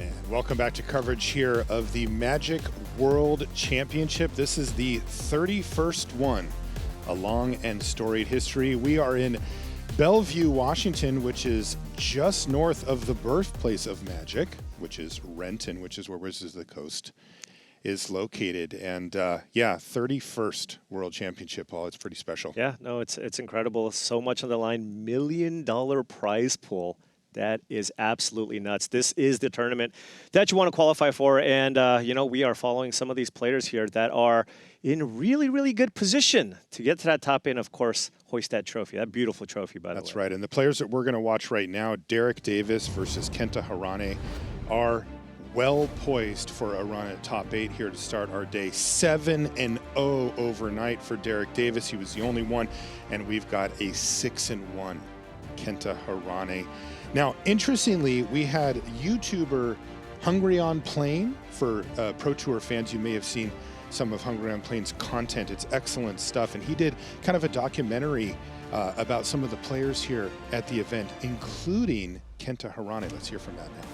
And welcome back to coverage here of the Magic World Championship. This is the 31st one, a long and storied history. We are in Bellevue, Washington, which is just north of the birthplace of Magic, which is Renton, which is where Wizards of the Coast is located. And yeah, 31st World Championship, Paul. It's pretty special. Yeah, no, it's incredible. So much on the line. $1 million prize pool. That is absolutely nuts. This is the tournament that you want to qualify for. And, you know, we are following some of these players here that are in really, really good position to get to that top end, of course, hoist that trophy. That beautiful trophy, by the way. That's right. And the players that we're going to watch right now, Derrick Davis versus Kenta Harane, are well poised for a run at top 8 here to start our day. 7-0 overnight for Derrick Davis. He was the only one. And we've got a 6-1 Kenta Harane. Now, interestingly, we had YouTuber Hungry on Plane. For Pro Tour fans, you may have seen some of Hungry on Plane's content. It's excellent stuff. And he did kind of a documentary about some of the players here at the event, including Kenta Harane. Let's hear from that now.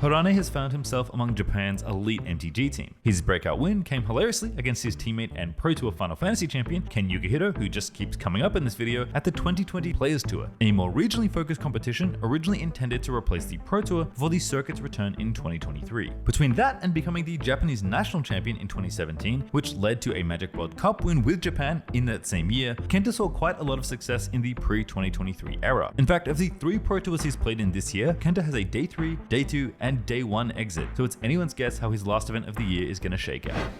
Harane has found himself among Japan's elite MTG team. His breakout win came hilariously against his teammate and Pro Tour Final Fantasy champion Ken Yukihiro, who just keeps coming up in this video, at the 2020 Players Tour, a more regionally focused competition originally intended to replace the Pro Tour before the circuit's return in 2023. Between that and becoming the Japanese national champion in 2017, which led to a Magic World Cup win with Japan in that same year, Kenta saw quite a lot of success in the pre-2023 era. In fact, of the 3 Pro Tours he's played in this year, Kenta has a Day 3, Day 2, and Day 1 exit, so it's anyone's guess how his last event of the year is going to shake out.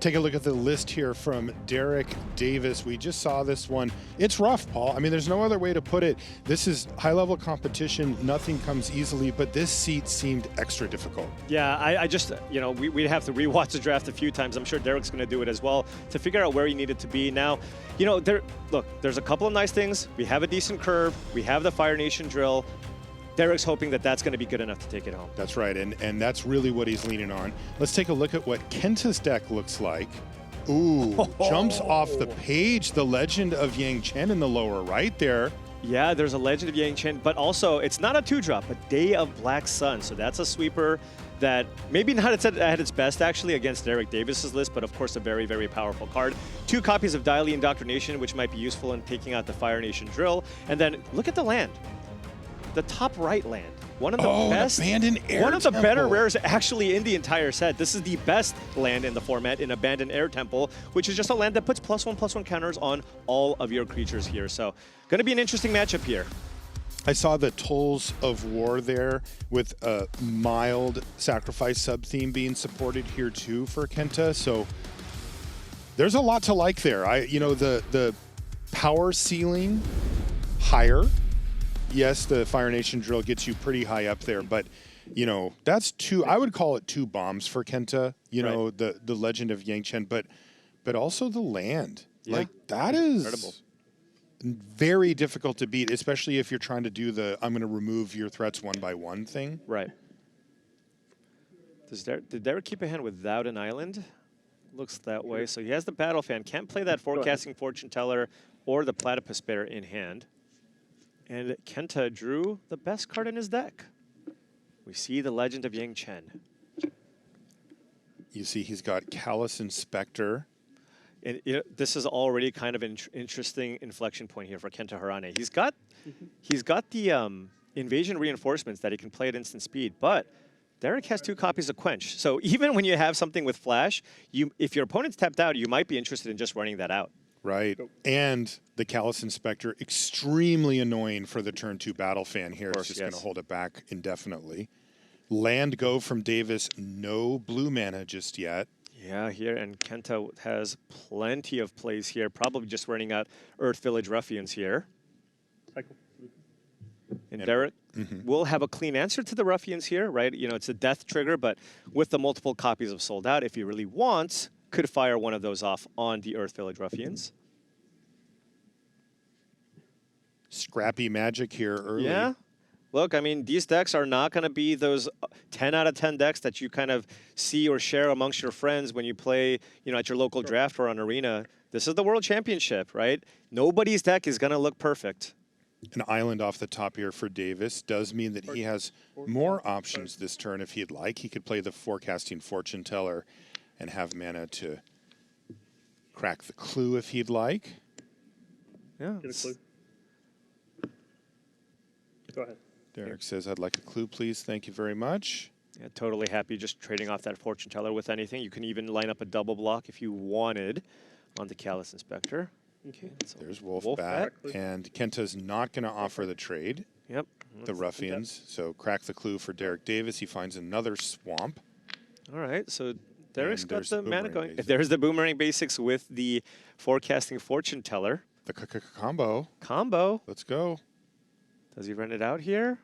Take a look at the list here from Derrick Davis. We just saw this one. It's rough, Paul. I mean, there's no other way to put it. This is high-level competition. Nothing comes easily, but this seat seemed extra difficult. Yeah, I just, you know, we'd have to rewatch the draft a few times. I'm sure Derrick's going to do it as well to figure out where he needed to be. Now, you know, there's a couple of nice things. We have a decent curve. We have the Fire Nation drill. Derrick's hoping that that's going to be good enough to take it home. That's right, and that's really what he's leaning on. Let's take a look at what Kenta's deck looks like. Ooh, jumps off the page, the Legend of Yang Chen in the lower right there. Yeah, there's a Legend of Yang Chen, but also it's not a 2-drop, but Day of Black Sun. So that's a sweeper that maybe not at its best actually against Derrick Davis's list, but of course a very, very powerful card. 2 copies of Daily Indoctrination, which might be useful in taking out the Fire Nation drill. And then look at the land. The top right land, one of the best, abandoned air one of the temple. better rares actually in the entire set. This is the best land in the format, in Abandoned Air Temple, which is just a land that puts +1/+1 counters on all of your creatures here. So, going to be an interesting matchup here. I saw the Tolls of War there with a mild sacrifice sub-theme being supported here too for Kenta. So there's a lot to like there. You know, the power ceiling higher. Yes, the Fire Nation drill gets you pretty high up there, but you know, that's I would call it 2 bombs for Kenta, you know, the Legend of Yang Chen, but also the land. Yeah. Like that is incredible. Very difficult to beat, especially if you're trying to do the I'm going to remove your threats one by one thing. Right. Did Derrick keep a hand without an island? Looks that way. So he has the Battle Fan. Can't play that Forecasting Fortune Teller or the Platypus Bear in hand. And Kenta drew the best card in his deck. We see the Legend of Yang Chen. You see he's got Callous Inspector. And you know, this is already kind of an interesting inflection point here for Kenta Harane. He's got the Invasion Reinforcements that he can play at instant speed, but Derrick has 2 copies of Quench. So even when you have something with Flash, if your opponent's tapped out, you might be interested in just running that out. Right, and the Callous Inspector, extremely annoying for the turn 2 Battle Fan here. It's just going to hold it back indefinitely. Land go from Davis, no blue mana just yet. Yeah, here, and Kenta has plenty of plays here, probably just running out Earth Village Ruffians here. And Derrick will have a clean answer to the Ruffians here, right? You know, it's a death trigger, but with the multiple copies of Sold Out, if he really wants, could fire one of those off on the Earth Village Ruffians. Scrappy Magic here early. Yeah. Look, I mean, these decks are not going to be those 10 out of 10 decks that you kind of see or share amongst your friends when you play, you know, at your local draft or on Arena. This is the World Championship, right? Nobody's deck is going to look perfect. An island off the top here for Davis does mean that he has more options this turn if he'd like. He could play the Forecasting Fortune Teller and have mana to crack the clue if he'd like. Yeah. Get a clue. Go ahead. Derrick says, I'd like a clue, please. Thank you very much. Yeah, totally happy just trading off that Fortune Teller with anything. You can even line up a double block if you wanted on the Callous Inspector. Okay, so There's Wolfbat. And Kenta's not going to offer the trade. Yep. The Ruffians. So crack the clue for Derrick Davis. He finds another swamp. All right, so Derrick's And got there's the the mana Boomerang going. Basics. There's the Boomerang Basics with the Forecasting Fortune Teller The combo. combo. Let's go. Does he run it out here?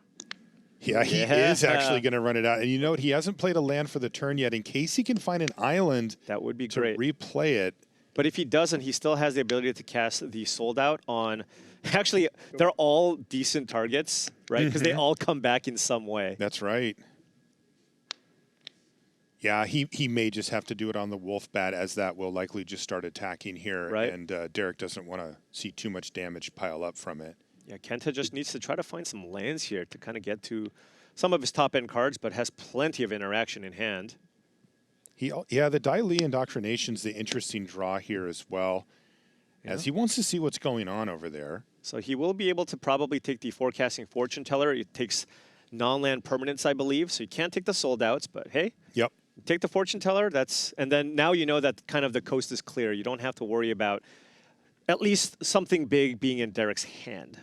Yeah, he Yeah. is actually going to run it out. And you know what? He hasn't played a land for the turn yet. In case he can find an island That would be to great. replay it. But if he doesn't, he still has the ability to cast the Sold Out on... Actually, they're all decent targets, right? Because they all come back in some way. That's right. Yeah, he may just have to do it on the Wolfbat, as that will likely just start attacking here. Right. And Derrick doesn't want to see too much damage pile up from it. Yeah, Kenta just needs to try to find some lands here to kind of get to some of his top-end cards, but has plenty of interaction in hand. Yeah, the Dai Li Indoctrination's the interesting draw here as well, as he wants to see what's going on over there. So he will be able to probably take the Forecasting Fortune Teller. It takes non-land permanents, I believe, so you can't take the Sold Outs, but hey, Yep. take the Fortune Teller. And then now you know that kind of the coast is clear. You don't have to worry about at least something big being in Derrick's hand.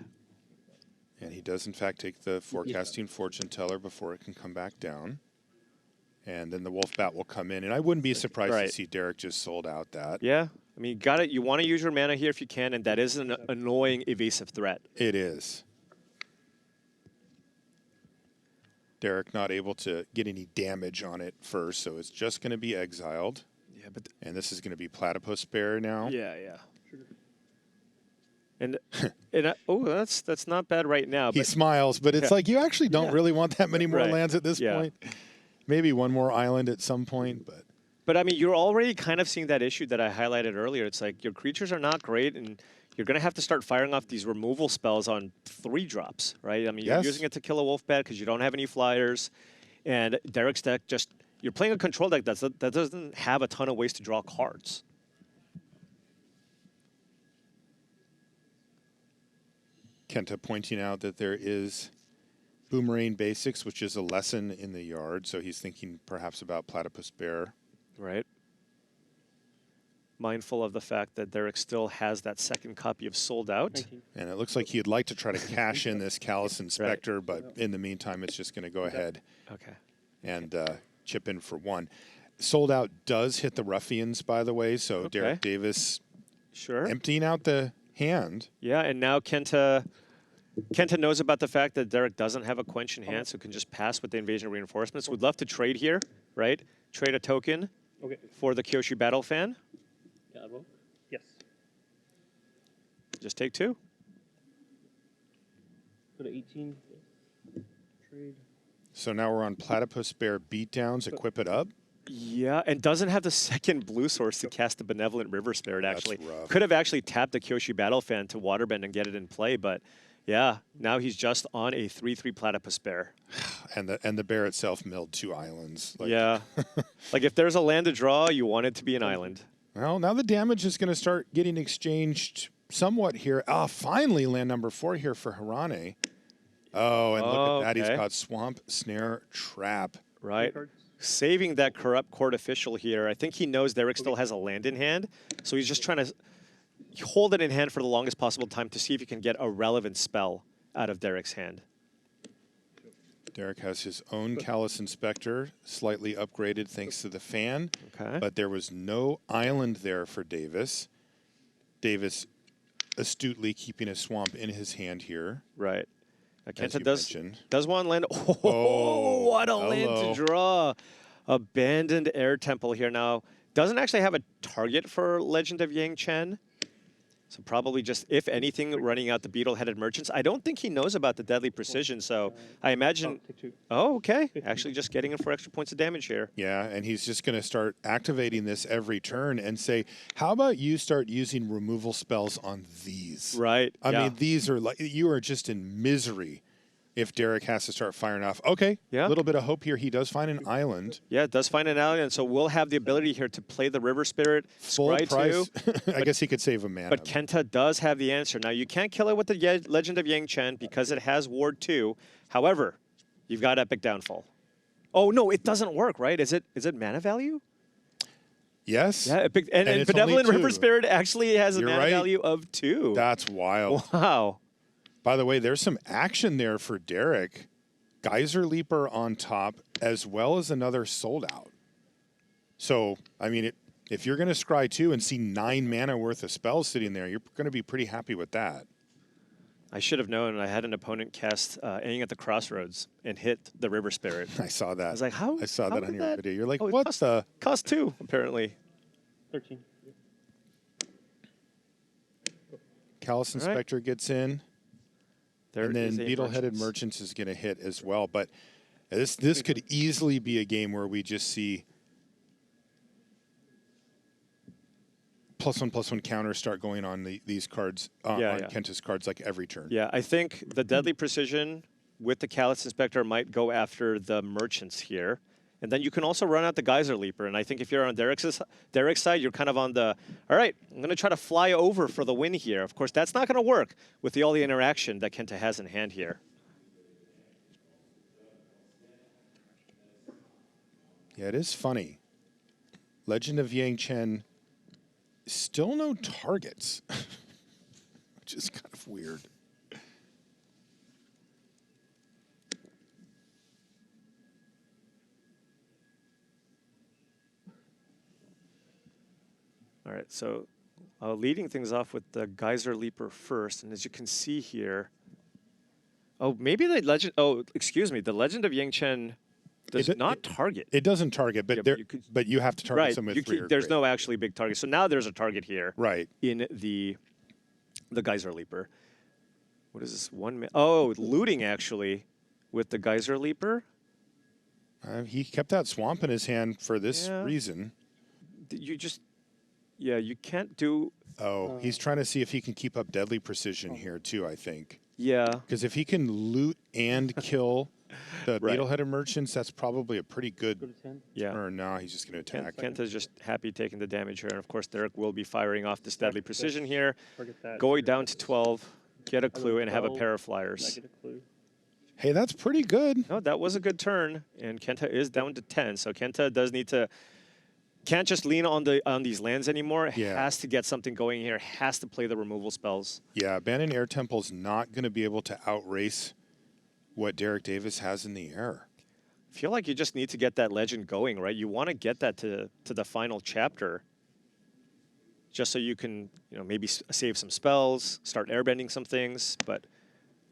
And he does, in fact, take the Forecasting Fortune Teller before it can come back down. And then the Wolfbat will come in. And I wouldn't be surprised to see Derrick just sold out that. Yeah, I mean, got it. You want to use your mana here if you can, and that is an annoying evasive threat. It is. Derrick not able to get any damage on it first, so it's just going to be exiled. Yeah, but And this is going to be Platypus Bear now. yeah. And oh, that's not bad right now. He But smiles, but it's like you actually don't Yeah. really want that many more Right. lands at this Yeah. point. Maybe one more island at some point, but I mean, you're already kind of seeing that issue that I highlighted earlier. It's like your creatures are not great, and you're going to have to start firing off these removal spells on 3-drops, right? I mean, Yes. you're using it to kill a Wolfbat because you don't have any flyers, and Derrick's deck just you're playing a control deck that doesn't have a ton of ways to draw cards. Kenta pointing out that there is Boomerang Basics, which is a lesson in the yard, so he's thinking perhaps about Platypus Bear. Right. Mindful of the fact that Derrick still has that second copy of Sold Out. 19. And it looks like he'd like to try to cash in this Callous Inspector, but in the meantime, it's just going to go ahead Okay. and chip in for one. Sold Out does hit the Ruffians, by the way, so Okay. Derrick Davis Sure. emptying out the hand. Yeah, and now Kenta knows about the fact that Derrick doesn't have a Quench in hand, so can just pass with the Invasion Reinforcements. Would love to trade here, right? Trade a token Okay. for the Kyoshi Battle Fan. Yeah, well, yes. Just take 2. Go to 18. Trade. So now we're on Platypus Bear beatdowns, equip it up. Yeah, and doesn't have the second blue source to cast the Benevolent River Spirit, That's actually. rough. Could have actually tapped the Kyoshi Battle Fan to Waterbend and get it in play, but yeah, now he's just on a 3/3 Platypus Bear. And the bear itself milled 2 islands. Like, Yeah. Like if there's a land to draw, you want it to be an island. Well, now the damage is going to start getting exchanged somewhat here. Ah, finally, land number 4 here for Harane. Oh, and look at that. He's Okay. got Swamp, Snare, Trap. Right? Cards. Saving that Corrupt Court Official here. I think he knows Derrick still has a land in hand, so he's just trying to hold it in hand for the longest possible time to see if he can get a relevant spell out of Derrick's hand. Derrick has his own Callous Inspector, slightly upgraded thanks to the fan. Okay. But there was no island there for Davis. Davis astutely keeping a swamp in his hand here. Right. Now, As Kenta you does mentioned. want land. Oh, Oh, what a land hello. to draw. Abandoned Air Temple here now. Doesn't actually have a target for Legend of Yang Chen. So probably just, if anything, running out the beetle-headed merchants. I don't think he knows about the deadly precision, so I imagine... Take 2. Oh, okay. Actually just getting in for extra points of damage here. Yeah, and he's just going to start activating this every turn and say, how about you start using removal spells on these? Right. I yeah. mean, these are like, you are just in misery if Derrick has to start firing off. Okay, Yeah. a little bit of hope here. He does find an island. Yeah, it does find an ally, and so we'll have the ability here to play the River Spirit, Full scry price. 2. I guess he could save a mana. But Kenta does have the answer. Now, you can't kill it with the Legend of Yang Chen because it has Ward 2. However, you've got Epic Downfall. Oh, no, it doesn't work, right? Is it mana value? Yes. Yeah, and it's only Benevolent River 2. Spirit actually has a You're mana right. value of 2. That's wild. Wow. By the way, there's some action there for Derrick. Geyser Leaper on top, as well as another sold out. So, I mean, if you're going to scry 2 and see 9 mana worth of spells sitting there, you're going to be pretty happy with that. I should have known. I had an opponent cast Aang at the Crossroads and hit the River Spirit. I saw that. I was like, how? I saw how that on did your video. You're like, Oh, it what cost, the? Cost 2, apparently. 13. Callous All right. Inspector gets in. There And then is a Beetle-Headed Merchants is going to hit as well. But this could easily be a game where we just see +1/+1 counters start going on these cards, on Kenta's cards, like every turn. Yeah, I think the Deadly Precision with the Callous Inspector might go after the Merchants here. And then you can also run out the Geyser Leaper. And I think if you're on Derrick's side, you're kind of on the, all right, I'm going to try to fly over for the win here. Of course, that's not going to work with all the interaction that Kenta has in hand here. Yeah, it is funny. Legend of Yang Chen, still no targets, which is kind of weird. All right, so leading things off with the Geyser Leaper first. And as you can see here, oh, maybe the Legend, oh, excuse me, the Legend of Yang Chen does not target. It doesn't target, but Yeah, but you have to target right, some with 3 or there's greater. no actually big target. So now there's a target here. Right. In the Geyser Leaper. What is this? Oh, looting actually with the Geyser Leaper. He kept that swamp in his hand for this reason. You just, yeah, you can't do. Oh, he's trying to see if he can keep up Deadly Precision here too, I think. Yeah. Because if he can loot and kill the Right. Beetle-Headed Merchants, that's probably a pretty Go good to 10. Yeah. turn. No, he's just going to attack. Kenta's just happy taking the damage here. And of course, Derrick will be firing off this Deadly Precision here. Target that. Going down to 12, get a clue, and have a 12, pair of flyers. Negative clue. Hey, that's pretty good. No, that was a good turn. And Kenta is down to 10. So Kenta does need to, can't just lean on these lands anymore. Yeah. Has to get something going here. Has to play the removal spells. Yeah, Abandoned Air Temple's not going to be able to outrace what Derrick Davis has in the air. I feel like you just need to get that legend going, right? You want to get that to the final chapter, just so you can, maybe save some spells, start airbending some things. But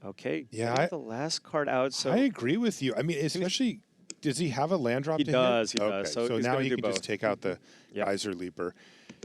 okay, Yeah, get the last card out. So I agree with you. I mean, especially, does he have a land drop? He to does, hit? he Okay, does. So he's now gonna he do can both. just take out the Yep. Geyser Leaper.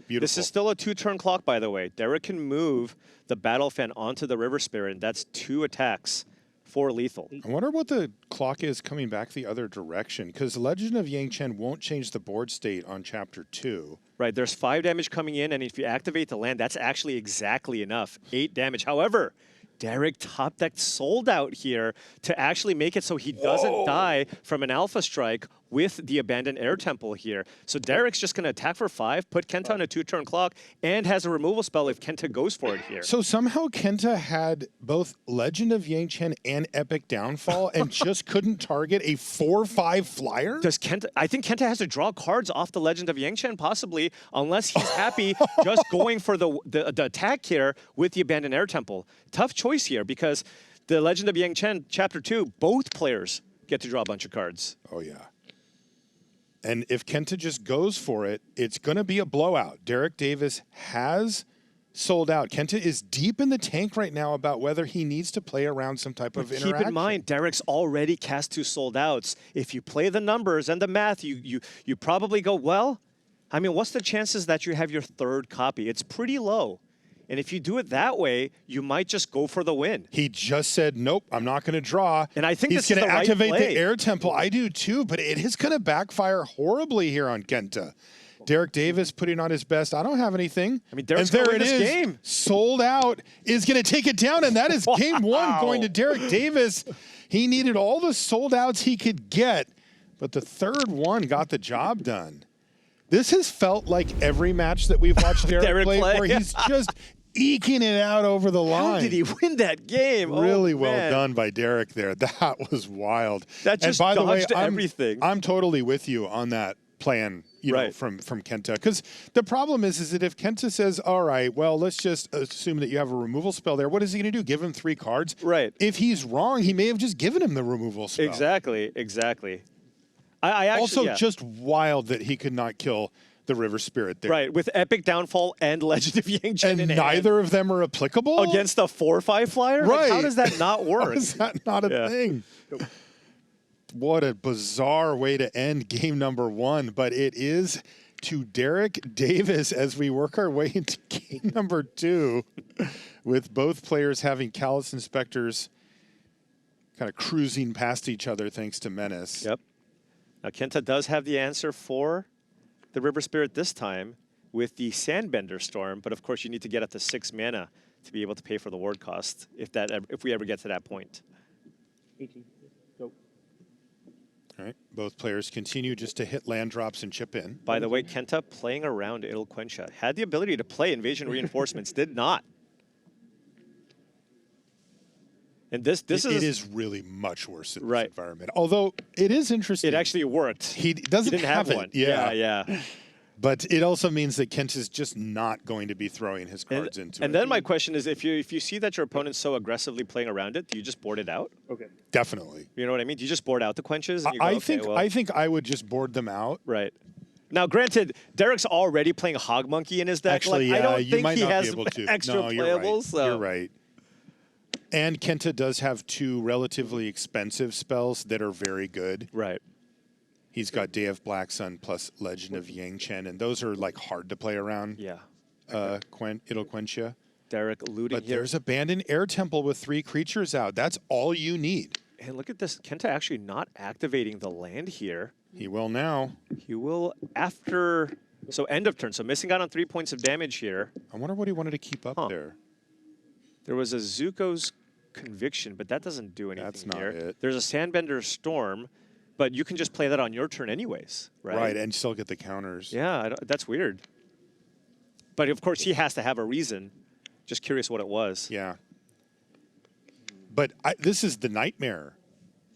Beautiful. this is still a 2-turn clock, by the way. Derrick can move the Battle Fan onto the River Spirit, and that's 2 attacks for lethal. I wonder what the clock is coming back the other direction, because Legend of Yang Chen won't change the board state on Chapter 2. Right, there's 5 damage coming in, and if you activate the land, that's actually exactly enough. 8 damage. However, Derrick top deck sold out here to actually make it so he doesn't die from an Alpha Strike with the Abandoned Air Temple here. So Derrick's just going to attack for 5, put Kenta on a 2-turn clock, and has a removal spell if Kenta goes for it here. So somehow Kenta had both Legend of Yang Chen and Epic Downfall and just couldn't target a 4/5 flyer? Does Kenta? I think Kenta has to draw cards off the Legend of Yang Chen, possibly, unless he's happy just going for the attack here with the Abandoned Air Temple. Tough choice here, because the Legend of Yang Chen, Chapter 2, both players get to draw a bunch of cards. Oh, yeah. And if Kenta just goes for it, it's going to be a blowout. Derrick Davis has sold out. Kenta is deep in the tank right now about whether he needs to play around some type of interaction. Keep in mind, Derrick's already cast 2 sold outs. If you play the numbers and the math, you probably go, well, I mean, what's the chances that you have your 3rd copy? It's pretty low. And if you do it that way, you might just go for the win. He just said, nope, I'm not going to draw. And I think he's this is going the to right activate play. the air temple. I do too, but it is going to backfire horribly here on Kenta. Derrick Davis putting on his best. I don't have anything. I mean, Derrick's and there gonna it win this is. game. Sold out is going to take it down, and that is game one going to Derrick Davis. He needed all the sold outs he could get, but the third one got the job done. This has felt like every match that we've watched Derrick play, where he's just eking it out over the line. How did he win that game? Really well man. done by Derrick there. That was wild. That just and by the way, dodged everything. I'm totally with you on that plan, you know, from Kenta. Because the problem is that if Kenta says, all right, well, let's just assume that you have a removal spell there, what is he going to do? Give him 3 cards? Right. If he's wrong, he may have just given him the removal spell. Exactly. I actually, also, just wild that he could not kill the River Spirit there. Right, with Epic Downfall and Legend of Yang Chen And in neither of them are applicable? against a 4/5 flyer? Right. Like, how does that not work? How is that not a thing? What a bizarre way to end game number 1, but it is to Derrick Davis as we work our way into game number 2 with both players having Callous Inspectors kind of cruising past each other thanks to Menace. Yep. Now, Kenta does have the answer for the River Spirit this time with the Sandbender Storm, but of course you need to get up to 6 mana to be able to pay for the ward cost if we ever get to that point. 18. Go. All right, both players continue just to hit land drops and chip in. By the way, Kenta playing around Idle Quencha. Had the ability to play Invasion Reinforcements, did not. And this is really much worse in this Right. environment. Although it is interesting. It actually worked. He doesn't didn't have it. one. Yeah. Yeah. But it also means that Kent is just not going to be throwing his cards into it. And then my question is, if you see that your opponent's so aggressively playing around it, do you just board it out? Okay. Definitely. You know what I mean? Do you just board out the quenches? And you go, I okay, think well, I think I would just board them out. right. Now, granted, Derrick's already playing Hog Monkey in his deck. Actually, like, I don't you think might he not has be able to. extra No, you're playables. right. So. You're right. And Kenta does have 2 relatively expensive spells that are very good. Right. He's got Day of Black Sun plus Legend of Yang Chen, and those are like hard to play around. Yeah. It'll quench you. Derrick looting But here. there's Abandoned Air Temple with 3 creatures out. That's all you need. And look at this. Kenta actually not activating the land here. He will now. He will after... So end of turn. So missing out on 3 points of damage here. I wonder what he wanted to keep up there. There was a Zuko's Conviction, but that doesn't do anything That's not here. it. There's a Sandbender Storm, but you can just play that on your turn anyways, right? Right, and still get the counters. Yeah, that's weird. But of course, he has to have a reason. Just curious what it was. Yeah. But this is the nightmare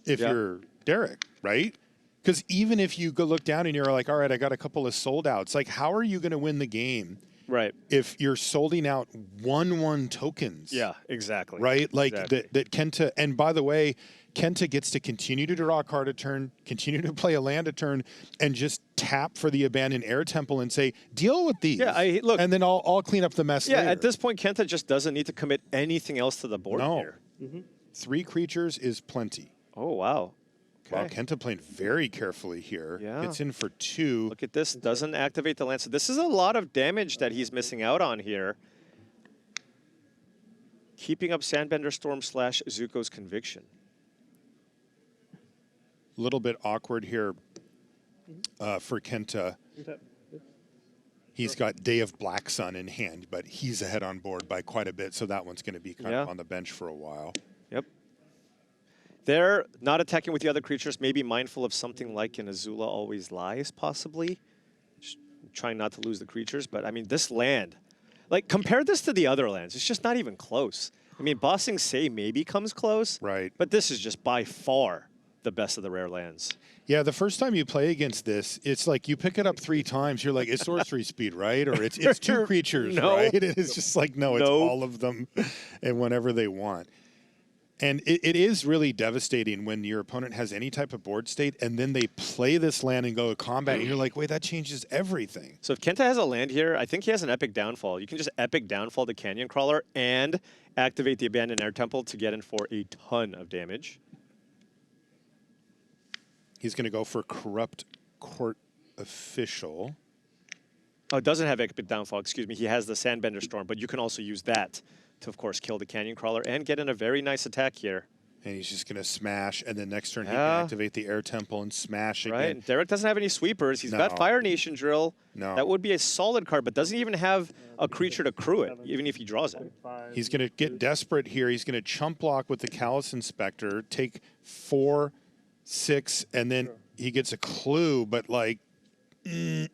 if you're Derrick, right? Because even if you go look down and you're like, all right, I got a couple of sold outs, like how are you going to win the game Right. if you're solding out 1/1 tokens? Yeah, exactly. Right? Like Exactly. that Kenta, and by the way, Kenta gets to continue to draw a card a turn, continue to play a land a turn, and just tap for the Abandoned Air Temple and say, deal with these. Yeah, look. And then I'll clean up the mess Yeah, later. at this point, Kenta just doesn't need to commit anything else to the board No. here. 3 creatures is plenty. Oh, wow. Wow, Okay. Kenta playing very carefully here. Yeah. Gets in for 2. Look at this. Doesn't activate the land. So this is a lot of damage that he's missing out on here. Keeping up Sandbender Storm / Zuko's Conviction. A little bit awkward here for Kenta. He's got Day of Black Sun in hand, but he's ahead on board by quite a bit, so that one's going to be kind of on the bench for a while. Yep. They're not attacking with the other creatures, maybe mindful of something like an Azula Always Lies, possibly. Just trying not to lose the creatures, but I mean, this land, like, compare this to the other lands. It's just not even close. I mean, Bossing Say maybe comes close, Right. but this is just by far the best of the rare lands. Yeah, the first time you play against this, it's like you pick it up 3 times. You're like, it's sorcery speed, right? Or it's 2 creatures, No. right? And it's just like, no, it's all of them and whenever they want. And it is really devastating when your opponent has any type of board state and then they play this land and go to combat and you're like, wait, that changes everything. So if Kenta has a land here, I think he has an Epic Downfall. You can just Epic Downfall the Canyon Crawler and activate the Abandoned Air Temple to get in for a ton of damage. He's going to go for Corrupt Court Official. Oh, it doesn't have Epic Downfall, excuse me. He has the Sandbender Storm, but you can also use that to, of course, kill the Canyon Crawler and get in a very nice attack here. And he's just going to smash, and then next turn he Yeah. can activate the Air Temple and smash Right, again. and Derrick doesn't have any sweepers. He's No. got Fire Nation Drill. No. That would be a solid card, but doesn't even have a creature to crew it, even if he draws it. He's going to get desperate here. He's going to chump block with the Callous Inspector, take 4, 6, and then he gets a clue, but like, is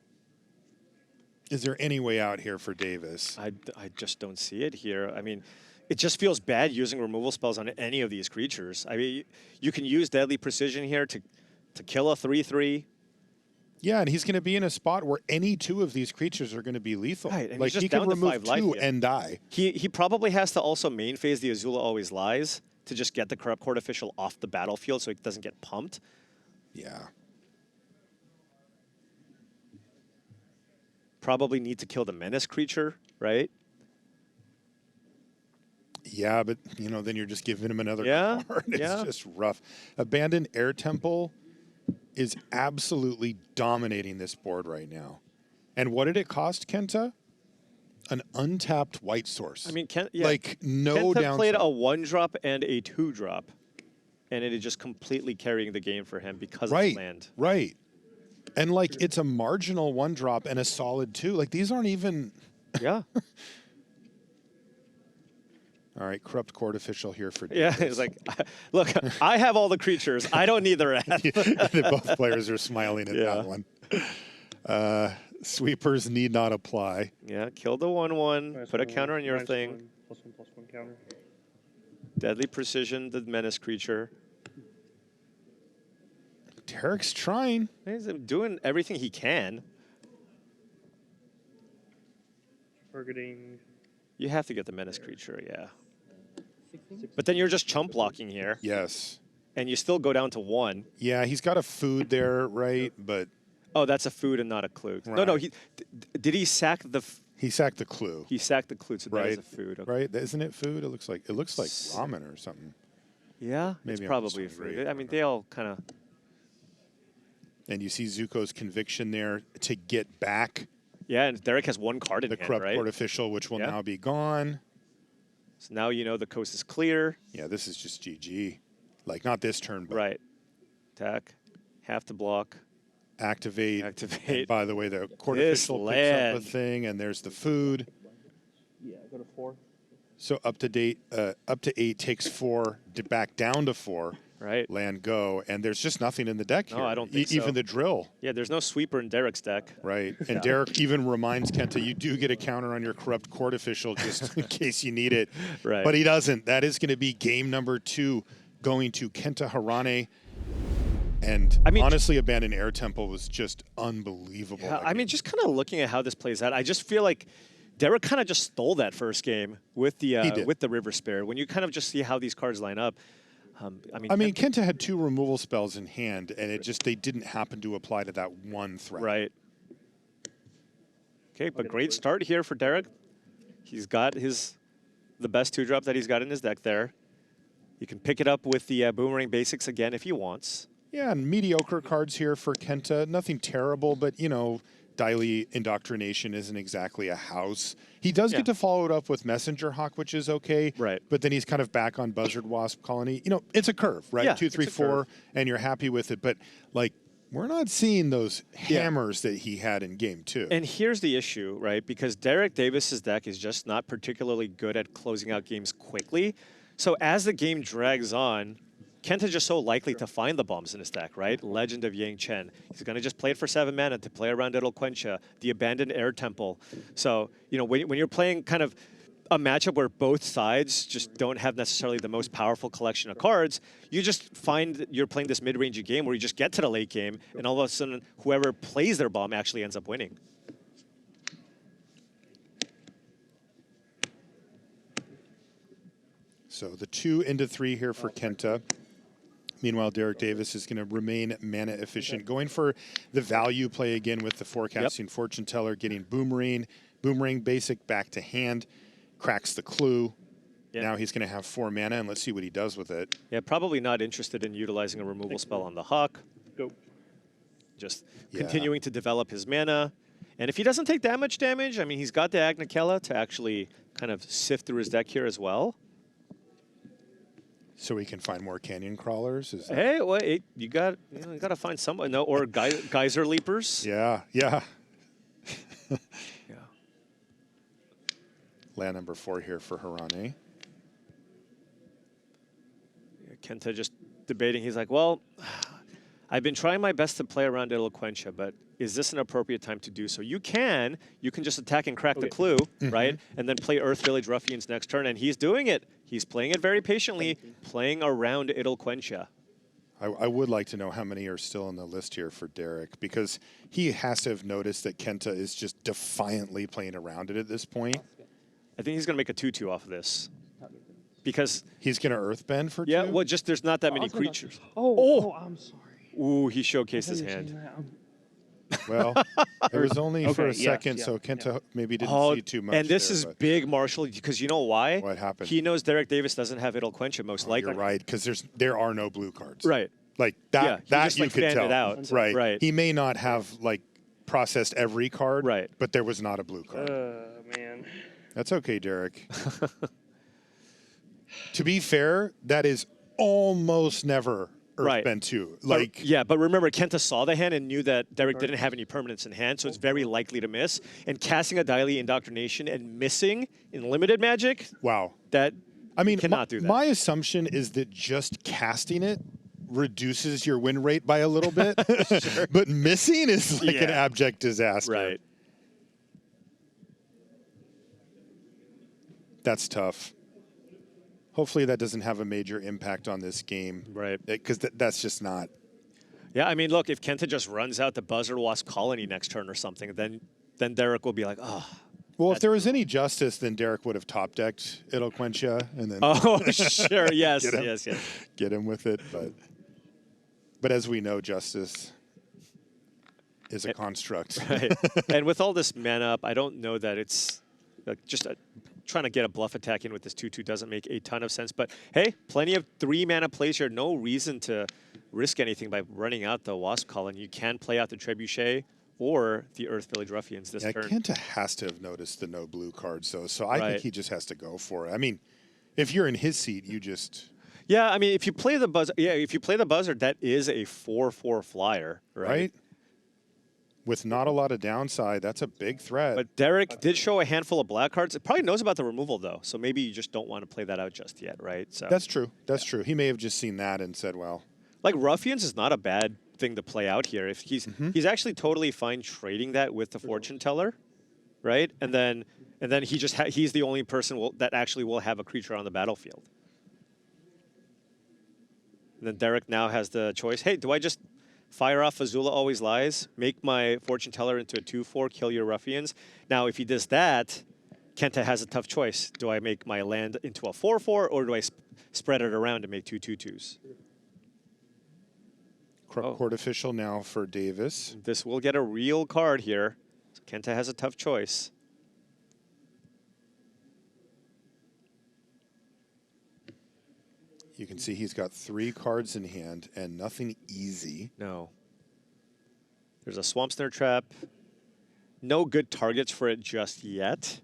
there any way out here for Davis? I just don't see it here. I mean, it just feels bad using removal spells on any of these creatures. I mean, you can use Deadly Precision here to kill a 3/3. Yeah, and he's going to be in a spot where any 2 of these creatures are going to be lethal. Right, and like he's just he can down to remove 5 life 2 here. and die. He probably has to also main phase the Azula Always Lies to just get the Corrupt Court Official off the battlefield so he doesn't get pumped. Yeah. Probably need to kill the Menace creature, right? Yeah, but you know, then you're just giving him another Yeah, card. It's yeah. just rough. Abandoned Air Temple is absolutely dominating this board right now. And what did it cost, Kenta? An untapped white source. I mean, yeah. like no Kenta downside. played a 1-drop and a 2-drop, and it is just completely carrying the game for him because of the land. Right. And like it's a marginal 1-drop and a solid 2. Like these aren't even. Yeah. All right, Corrupt Court Official here for Yeah, Davis. it's like, look, I have all the creatures. I don't need the wrath. Both players are smiling at Yeah. that one. Sweepers need not apply. Yeah, kill the 1/1, put a counter on your thing. +1/+1 counter. Deadly Precision, the Menace creature. Derrick's trying. He's doing everything he can. Targeting. You have to get the Menace creature, yeah. But then you're just chump blocking here, Yes. and you still go down to 1. Yeah, he's got a food there, right? But Oh, that's a food and not a clue. No, no. Right. He did he sack the? he sacked the clue, He sacked the clue, so that is right? a food. Okay. Right? Isn't it food? It looks like ramen or something. Yeah, Maybe it's I'm probably a just food. hungry. I mean, they all kind of. And you see Zuko's conviction there to get back Yeah, and Derrick has 1 card in the hand, Corrupt right? Court Official, which will Yeah. now be gone. So now you know the coast is clear. Yeah, this is just GG. Like not this turn, but Right. Attack. Have to block. activate. Activate. And by the way, the Court This Official picks up a land. thing, and there's the food. Yeah, go to 4. So up to 8 takes 4, back down to 4. Right. Land go, and there's just nothing in the deck No, here. I don't think so. Even the drill, Yeah, there's no sweeper in Derrick's deck. right? And Derrick even reminds Kenta, you do get a counter on your Corrupt Court Official just in case you need it. Right. But he doesn't. That is going to be game number 2 going to Kenta Harane. And I mean, honestly, Abandoned Air Temple was just unbelievable. Yeah, I mean, just kind of looking at how this plays out, I just feel like Derrick kind of just stole that first game with the did. with the River Spirit. When you kind of just see how these cards line up, I mean, Kenta had 2 removal spells in hand, and they didn't happen to apply to that one threat. right. Okay, but great start here for Derrick. He's got the best 2-drop that he's got in his deck there. He can pick it up with the Boomerang Basics again if he wants. Yeah, and mediocre cards here for Kenta. Nothing terrible, but, you know, Daily Indoctrination isn't exactly a house. He does get to follow it up with Messenger Hawk, which is okay. Right. But then he's kind of back on Buzzard Wasp Colony. You know, it's a curve, right? Yeah, 2, 3, it's a 4, curve. and you're happy with it. But, like, we're not seeing those hammers that he had in Game 2. And here's the issue, right? Because Derrick Davis's deck is just not particularly good at closing out games quickly. So as the game drags on, Kenta's just so likely to find the bombs in his deck, right? Legend of Yang Chen. He's going to just play it for 7 mana to play around It'll Quencha, the Abandoned Air Temple. So, you know, when you're playing kind of a matchup where both sides just don't have necessarily the most powerful collection of cards, you just find you're playing this mid-range game where you just get to the late game, and all of a sudden, whoever plays their bomb actually ends up winning. So the 2 into 3 here for Kenta. Meanwhile, Derrick Davis is going to remain mana efficient, going for the value play again with the Forecasting Fortune Teller, getting Boomerang Basic back to hand, cracks the clue. Yeah. Now he's going to have 4 mana, and let's see what he does with it. Yeah, probably not interested in utilizing a removal spell on the Hawk. Go. Just Yeah. continuing to develop his mana. And if he doesn't take that much damage, I mean, he's got the Agnikella to actually kind of sift through his deck here as well. So we can find more canyon crawlers? Is that... Hey, well, you got to find someone. No, or geyser leapers. Yeah, yeah. Yeah. Land number 4 here for Harane. Yeah, Kenta just debating. He's like, well, I've been trying my best to play around Eloquentia, but is this an appropriate time to do so? You can just attack and crack the clue, right? And then play Earth Village Ruffians next turn, and he's doing it. He's playing it very patiently, playing around Eloquentia. I would like to know how many are still on the list here for Derrick, because he has to have noticed that Kenta is just defiantly playing around it at this point. I think he's going to make a 2/2 off of this. Because he's going to Earthbend for 2? Yeah, well, just there's not that many creatures. Oh, I'm sorry. Ooh, he showcased his hand. Well, it was only for a second, so Kenta maybe didn't see too much. And this there, is big, Marshall, because you know why? What happened? He knows Derrick Davis doesn't have Eloquentia, most likely. You're right, because there are no blue cards. Right. Like that. Yeah, that just, you like, could fanned tell. it out. Right. Right. He may not have like processed every card. Right. But there was not a blue card. Man. That's okay, Derrick. To be fair, that is almost never Earthbend 2. Like, but remember, Kenta saw the hand and knew that Derrick didn't have any permanents in hand, so it's very likely to miss. And casting a Daily Indoctrination and missing in limited Magic, wow. That I mean, cannot do that. My assumption is that just casting it reduces your win rate by a little bit, but missing is like an abject disaster. Right. That's tough. Hopefully that doesn't have a major impact on this game. Right. Because that's just not. Yeah, I mean, look, if Kenta just runs out the Buzzard Wasp Colony next turn or something, then Derrick will be like, oh. Well, if there was any justice, then Derrick would have top decked Eloquentia and then. Oh, sure, yes, yes. Get him with it, but as we know, justice is a construct. Right. And with all this mana up, I don't know that it's just trying to get a bluff attack in with this 2/2 doesn't make a ton of sense. But hey, plenty of 3 mana plays here. No reason to risk anything by running out the Wasp Colony. You can play out the Trebuchet or the Earth Village Ruffians this turn. Kenta has to have noticed the no blue cards, though, so I think he just has to go for it. I mean, if you're in his seat, you just... Yeah, I mean, if you play the Buzzard, that is a 4/4 flyer, right? With not a lot of downside, that's a big threat. But Derrick did show a handful of black cards. It probably knows about the removal, though, so maybe you just don't want to play that out just yet, right? So that's true. That's true. He may have just seen that and said, well... Like, Ruffians is not a bad thing to play out here. If he's actually totally fine trading that with the Fortune Teller, right? And then he's the only person that actually will have a creature on the battlefield. And then Derrick now has the choice. Hey, do I just fire off Azula Always Lies, make my Fortune Teller into a 2/4, kill your Ruffians? Now, if he does that, Kenta has a tough choice. Do I make my land into a 4/4, or do I spread it around to make 2 2/2s? Court official now for Davis. This will get a real card here. So Kenta has a tough choice. You can see he's got 3 cards in hand and nothing easy. No. There's a Swamp Snare Trap. No good targets for it just yet.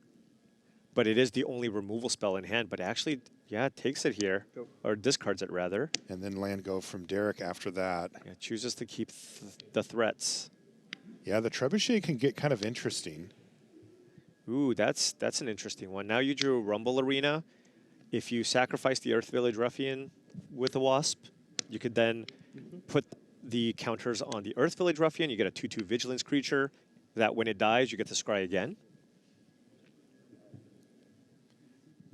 But it is the only removal spell in hand. But actually, yeah, it takes it here. Or discards it, rather. And then land go from Derrick after that. Yeah, chooses to keep the threats. Yeah, the Trebuchet can get kind of interesting. Ooh, that's an interesting one. Now you drew Rumble Arena. If you sacrifice the Earth Village Ruffian with a Wasp, you could then put the counters on the Earth Village Ruffian. You get a 2/2 Vigilance creature that when it dies, you get to scry again.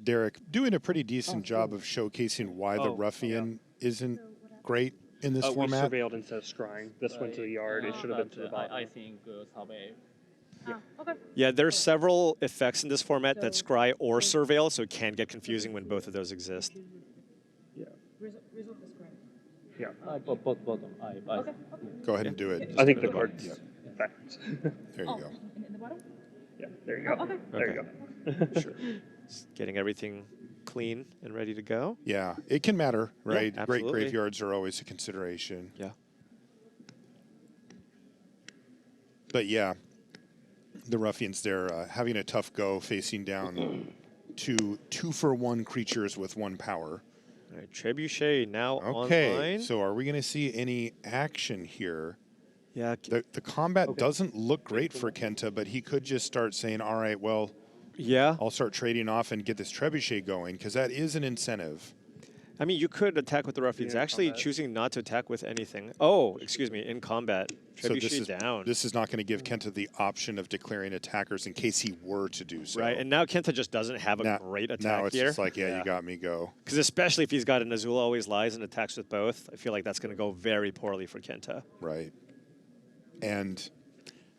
Derrick doing a pretty decent job of showcasing why the Ruffian isn't great in this We format. surveilled instead of scrying. This went to the yard. It should have been to the bottom. I think survey. Yeah, there's several effects in this format that scry or surveil, so it can get confusing when both of those exist. Yeah. Bottom. Go ahead and do it. I think the card's backwards. There you go. Yeah, there you go. There you go. Sure. Just getting everything clean and ready to go. Yeah, it can matter, right? Great absolutely. graveyards are always a consideration. Yeah. But yeah, The Ruffians there having a tough go facing down two-for-1 creatures with 1 power. All right, Trebuchet now Okay, online. so are we going to see any action here? Yeah. The combat doesn't look great for Kenta, but he could just start saying, all right, well, Yeah. I'll start trading off and get this Trebuchet going, because that is an incentive. I mean, you could attack with the Ruffians. Actually, choosing not to attack with anything. Oh, excuse me, in combat. Trebuchet down. This is not going to give Kenta the option of declaring attackers in case he were to do so. Right, and now Kenta just doesn't have a great attack now it's here. just like, yeah, you got me, go. Because especially if he's got an Azula Always Lies and attacks with both, I feel like that's going to go very poorly for Kenta. Right. And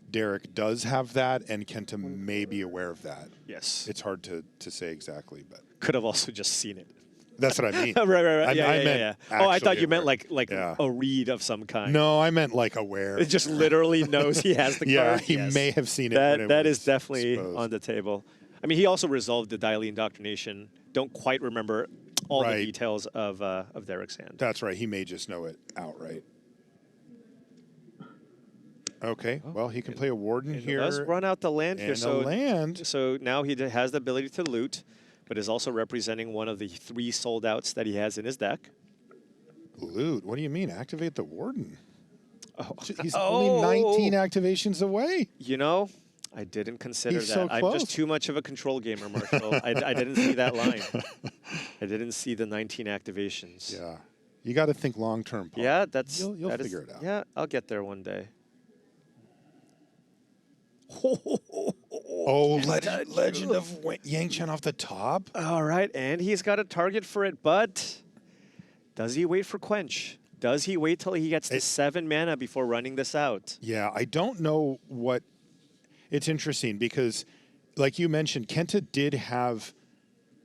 Derrick does have that, and Kenta may be aware of that. Yes. It's hard to say exactly, but Could have also just seen it. that's what I mean. right. I meant Yeah. Oh, I thought actually you meant aware. like Yeah. a read of some kind. No, I meant like aware. It just literally knows he has the Yeah, card. he Yes. may have seen it. when it That was is definitely exposed. on the table. I mean, he also resolved the Daily Indoctrination. Don't quite remember all Right. the details of Derrick's hand. That's right. He may just know it outright. Okay. Well, he can play a warden And here. does run out the land here. and So a land. So now he has the ability to loot, but is also representing one of the 3 sold outs that he has in his deck. Loot. What do you mean? Activate the warden. Oh. He's only 19 activations away. You know, I didn't consider He's that. so I'm close. just too much of a control gamer, Marshall. I didn't see that line. I didn't see the 19 activations. Yeah. You got to think long term, Paul. Yeah, that's You'll that is- figure it out. Yeah, I'll get there one day. Oh, Legend of Yang Chen off the top. All right, and he's got a target for it, but does he wait for Quench? Does he wait till he gets to 7 mana before running this out? Yeah, I don't know what. It's interesting because, like you mentioned, Kenta did have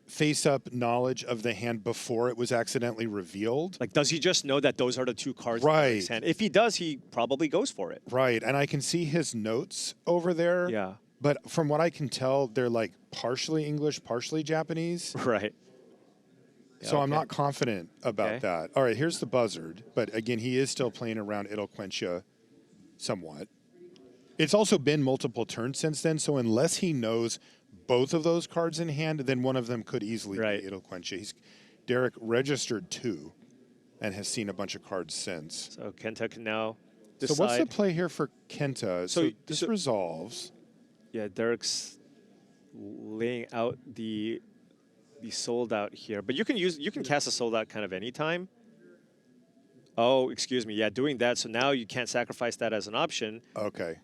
face-up knowledge of the hand before it was accidentally revealed. Like, does he just know that those are the 2 cards in Right. his hand? If he does, he probably goes for it. Right, and I can see his notes over there. Yeah. But from what I can tell, they're like partially English, partially Japanese. Right. So I'm okay. not confident about Okay. that. All right, here's the buzzard. But again, he is still playing around It'll Quench Ya somewhat. It's also been multiple turns since then, so unless he knows both of those cards in hand, then one of them could easily Right. be It'll Quench Ya. Derrick registered 2 and has seen a bunch of cards since. So Kenta can now decide. So what's the play here for Kenta? So this so- resolves. Yeah, Derrick's laying out the sold out here, but you can cast a sold out kind of anytime. Oh, excuse me. Yeah, doing that. So now you can't sacrifice that as an option. Okay.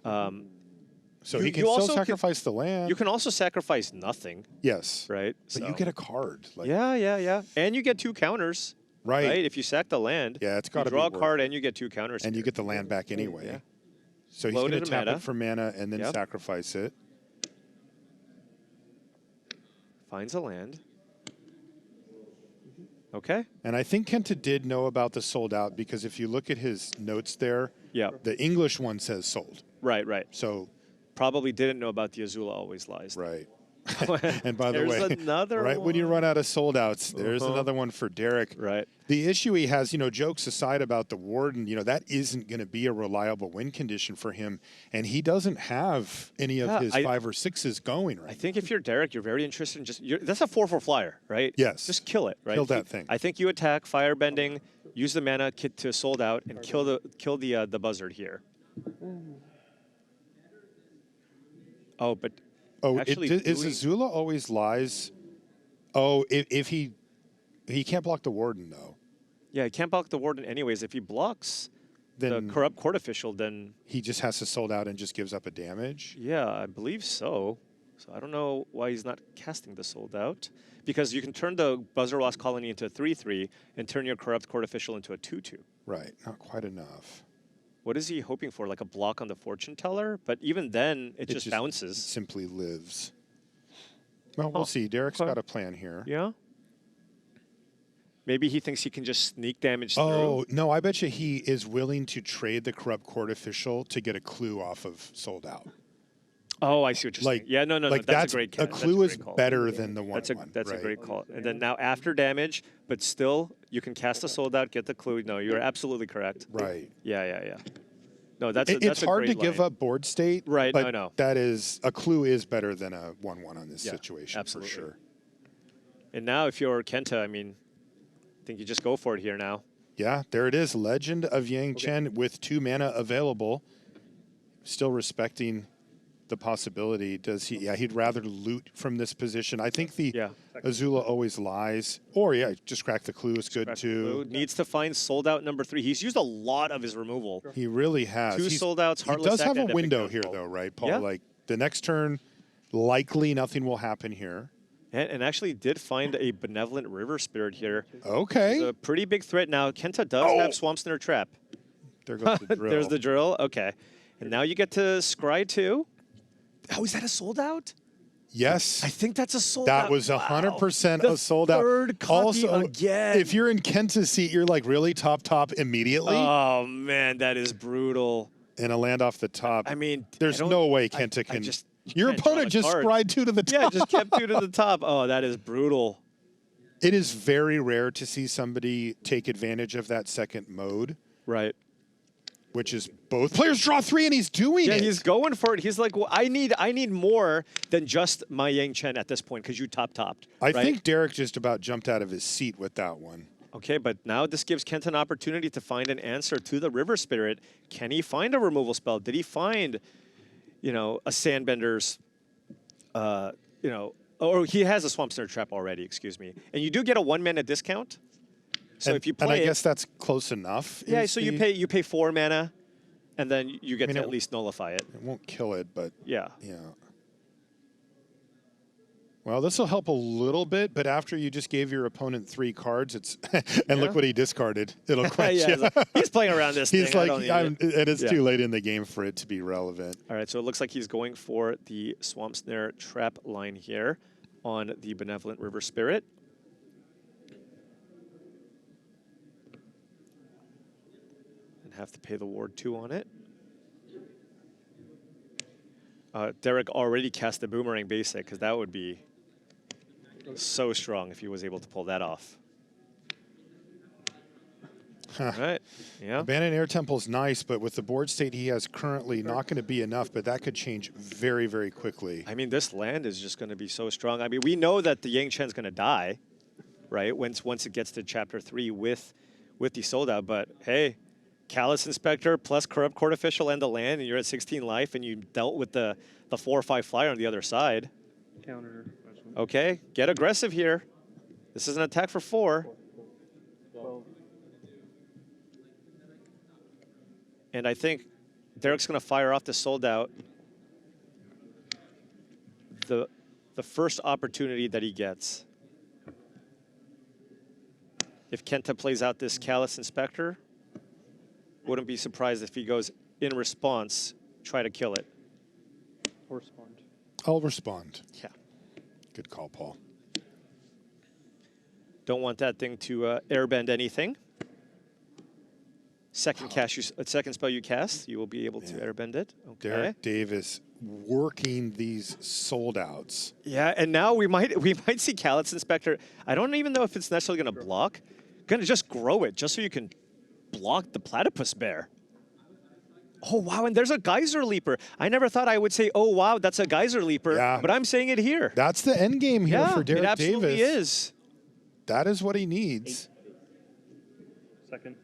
So you- he can you still also can- sacrifice the land. You can also sacrifice nothing, Yes. right? But you get a card. Like, yeah, and you get 2 counters, Right. right? If you sack the land, Yeah, it's you gotta be draw a worth card it. and you get 2 counters. And you here. get the land back anyway. Yeah. So he's Load going it to to tap mana. it for mana and then Yep. sacrifice it. Finds a land. Okay. And I think Kenta did know about the sold out because if you look at his notes there, Yeah. the English one says sold. Right. So, Probably didn't know about the Azula Always Lies. right. And by the There's way, another right when you one. run out of sold outs, there's Uh-huh. another one for Derrick. Right. The issue he has, jokes aside about the warden, that isn't going to be a reliable win condition for him. And he doesn't have any of Yeah, his 5 or 6s going right I think if you're Derrick, you're very interested in that's a 4/4 flyer, right? Yes. Just kill it, right? Kill that thing. I think you attack, firebending, use the mana kit to sold out, and kill the buzzard here. Oh, but Oh, actually is doing- Azula Always Lies? Oh, if he can't block the warden though, yeah, he can't block the warden anyways. If he blocks then the corrupt court official, then he just has to sold out and just gives up a damage. yeah, I believe so. So I don't know why he's not casting the sold out. Because you can turn the Buzzer Wasp Colony into a 3/3 and turn your corrupt court official into a 2/2. Right, not quite enough. What is he hoping for? Like a block on the fortune teller? But even then, it just bounces. Simply lives. Well, we'll Oh, see. Derrick's okay. got a plan here. Yeah. Maybe he thinks he can just sneak damage Oh, through. no, I bet you he is willing to trade the corrupt court official to get a clue off of sold out. Oh, I see what you're Like, saying. Yeah, no, like that's a great a that's clue great is call. better than the one. That's a right? great call. And then now after damage, but still you can cast a sold out, get the clue. No, you're absolutely correct. Right. Yeah. No, that's It's a hard to great give line. up board state, Right, but I know. that is a clue is better than a 1-1 on this Yeah, situation absolutely. for sure. And now if you're Kenta, I mean, I think you just go for it here now. Yeah, there it is. Legend of Yang Chen with 2 mana available. Still respecting the possibility. Does he? Yeah, he'd rather loot from this position. I think the Azula always lies. Or, yeah, just crack the clue is good too. Needs to find sold out number 3. He's used a lot of his removal. He really has. 2 sold outs, He Heartless does have Act, a and Epic window here, Downfall. though, right, Paul? Yeah. Like, the next turn, likely nothing will happen here. And actually did find a Benevolent River Spirit here. Okay. It's a pretty big threat now. Kenta does have Swamp Snare Trap. There goes the drill. There's the drill. Okay. And now you get to scry 2. Oh, is that a sold out? Yes. I think that's a sold out. That was 100% The a sold out. third copy Also, again. if you're in Kenta's seat, you're like really top immediately. Oh, man, that is brutal. And a land off the top. I mean, there's no way Kenta can. Your can't draw opponent the just card. scried 2 to the top. Yeah, just kept 2 to the top. Oh, that is brutal. It is very rare to see somebody take advantage of that second mode. Right. Which is both players draw 3 and he's doing it. Yeah, he's going for it. He's like, well, I need more than just my Yang Chen at this point because you topped. I think Derrick just about jumped out of his seat with that one. Okay, but now this gives Kenta an opportunity to find an answer to the River Spirit. Can he find a removal spell? Did he find, a Sandbender's, or he has a Swamp Snare Trap already, excuse me. And you do get a 1-mana discount. So if you play and I guess that's close enough. Yeah, so you pay 4 mana, and then you get to at least nullify it. It won't kill it, but yeah. Well, this will help a little bit, but after you just gave your opponent 3 cards, it's and look what he discarded. It'll quench you. He's playing around this He's thing. like, and it's too late in the game for it to be relevant. All right, so it looks like he's going for the Swamp Snare Trap line here on the Benevolent River Spirit. Have to pay the ward 2 on it. Derrick already cast the Boomerang basic because that would be so strong if he was able to pull that off. All right, yeah. Abandoned Air Temple's nice, but with the board state he has currently, not going to be enough, but that could change very, very quickly. I mean, this land is just going to be so strong. I mean, we know that the Yang Chen's going to die, right, once it gets to Chapter 3 with the sold out, but hey, Callous Inspector plus Corrupt Court Official and the land, and you're at 16 life, and you dealt with the 4 or 5 flyer on the other side. Counter. Okay, get aggressive here. This is an attack for 4. And I think Derrick's going to fire off the sold out. The first opportunity that he gets. If Kenta plays out this Callous Inspector, wouldn't be surprised if he goes in response, try to kill it. Or respond. I'll respond. Yeah. Good call, Paul. Don't want that thing to airbend anything. Second spell you cast, you will be able to airbend it. Okay. Derrick Davis working these sold outs. Yeah, and now we might see Callous Inspector. I don't even know if it's necessarily going to block. Going to just grow it, just so you can block the Platypus Bear. Oh, wow, and there's a Geyser Leaper. I never thought I would say, oh, wow, that's a Geyser Leaper, but I'm saying it here. That's the end game here for Derrick Davis. It absolutely is. That is what he needs. Second.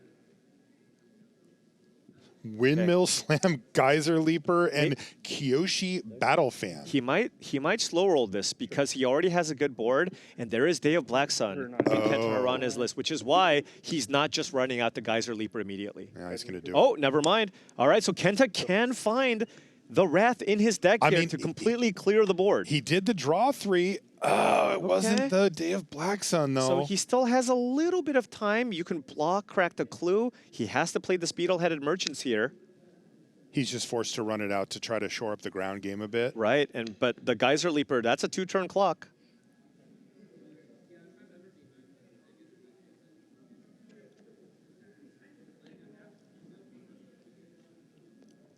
Windmill Slam, Geyser Leaper, and Kyoshi Battle Fan. He might slow roll this because he already has a good board, and there is Day of Black Sun in Kenta Harane's list, which is why he's not just running out the Geyser Leaper immediately. Yeah, he's going to do it. Oh, never mind. All right, so Kenta can find the Wrath in his deck here to completely clear the board. He did the draw 3. Oh, it wasn't the Day of Black Sun, though. So he still has a little bit of time. You can block, crack the clue. He has to play the Speedle-headed Merchants here. He's just forced to run it out to try to shore up the ground game a bit. Right, but the Geyser Leaper, that's a 2-turn clock.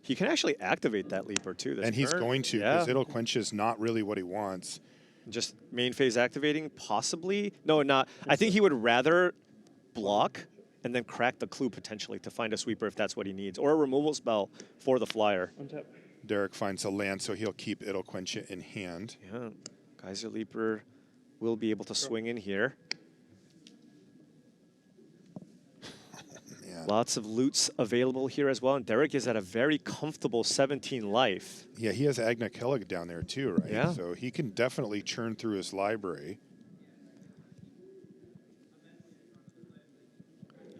He can actually activate that Leaper too. And he's going to, because it'll quench is not really what he wants. Just main phase activating, possibly. No, not. I think he would rather block and then crack the clue potentially to find a sweeper if that's what he needs, or a removal spell for the flyer. Untap. Derrick finds a land, so he'll keep It'll Quench It in hand. Yeah, Geyser Leaper will be able to swing in here. Man. Lots of loots available here as well, and Derrick is at a very comfortable 17 life. Yeah, he has Agna Kellig down there too, right? Yeah. So he can definitely churn through his library.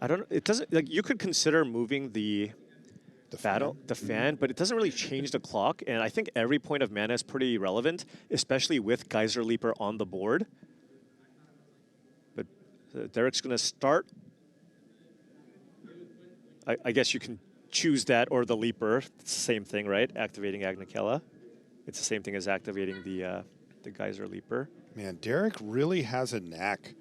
I don't. It doesn't like you could consider moving the fan, but it doesn't really change the clock. And I think every point of mana is pretty relevant, especially with Geyser Leaper on the board. But Derrick's going to start. I guess you can choose that or the Leaper. It's the same thing, right? Activating Agnikella. It's the same thing as activating the Geyser Leaper. Man, Derrick really has a knack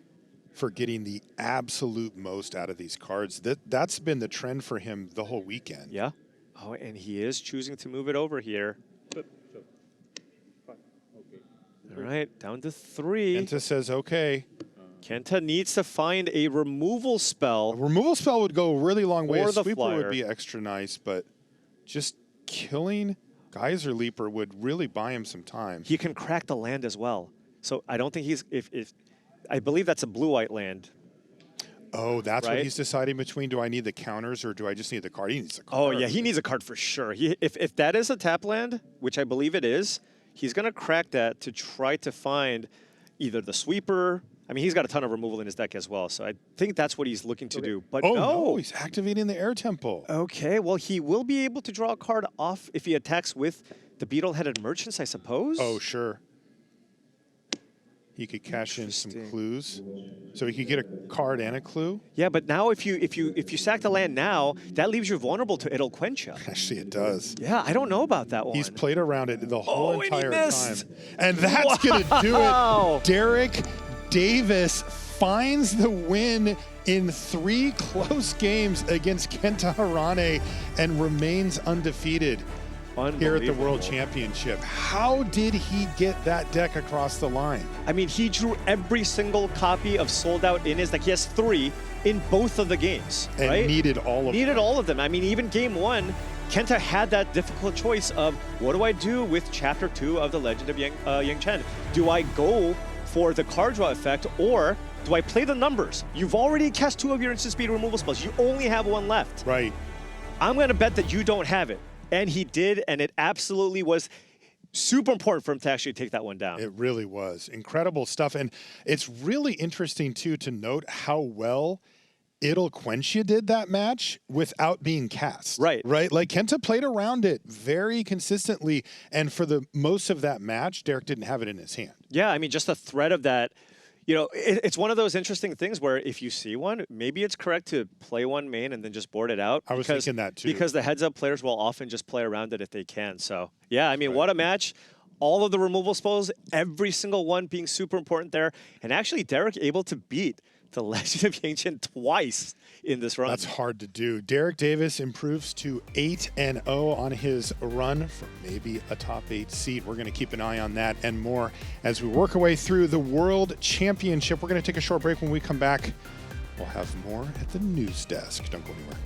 for getting the absolute most out of these cards. That's been the trend for him the whole weekend. Yeah. Oh, and he is choosing to move it over here. Flip. Fine. Okay. All right, down to 3. Kenta says, okay. Kenta needs to find a removal A spell. removal spell would go a really long way. Or A the sweeper flyer. would be extra nice, but just killing Geyser Leaper would really buy him some time. He can crack the land as well. So I don't think he's if I believe that's a blue-white land. Oh, that's Right? what he's deciding between. Do I need the counters or do I just need the card? He needs the Oh card. yeah, he needs a card for sure. If that is a tap land, which I believe it is, he's gonna crack that to try to find either the sweeper. I mean, he's got a ton of removal in his deck as well, so I think that's what he's looking to do. But Oh, no. no, he's activating the Air Temple. Okay, well, he will be able to draw a card off if he attacks with the Beetle-Headed Merchants, I suppose. Oh, sure. He could cash in some Interesting. clues. So he could get a card and a clue? Yeah, but now if you sack the land now, that leaves you vulnerable to It'll Quench Ya. Actually, it does. Yeah, I don't know about that one. He's played around it the whole Oh, and he entire missed. time. And that's going to do Wow. it. Derrick Davis finds the win in 3 close games against Kenta Harane and remains undefeated here at the World Championship. How did he get that deck across the line? I mean, he drew every single copy of Sold Out in his deck. He has 3 in both of the games, And right? needed all of Needed them. all of them. I mean, even game 1, Kenta had that difficult choice of what do I do with Chapter 2 of the Legend of Yang Chen? Do I go for the card draw effect, or do I play the numbers? You've already cast 2 of your instant speed removal spells. You only have 1 left. Right. I'm going to bet that you don't have it. And he did, and it absolutely was super important for him to actually take that one down. It really was. Incredible stuff. And it's really interesting, too, to note how well It'll Quench Ya did that match without being cast. Right. Right? Like, Kenta played around it very consistently. And for the most of that match, Derrick didn't have it in his hand. Yeah, I mean, just the threat of that. You know, it's one of those interesting things where if you see one, maybe it's correct to play one main and then just board it out. I was thinking that, too. Because the heads-up players will often just play around it if they can. So, yeah, I mean, what a match. All of the removal spells, every single one being super important there. And actually, Derrick able to beat the Legend of Yang Chen twice in this run. That's hard to do. Derrick Davis improves to 8-0 on his run for maybe a top 8 seed. We're going to keep an eye on that and more as we work our way through the World Championship. We're going to take a short break. When we come back, we'll have more at the news desk. Don't go anywhere.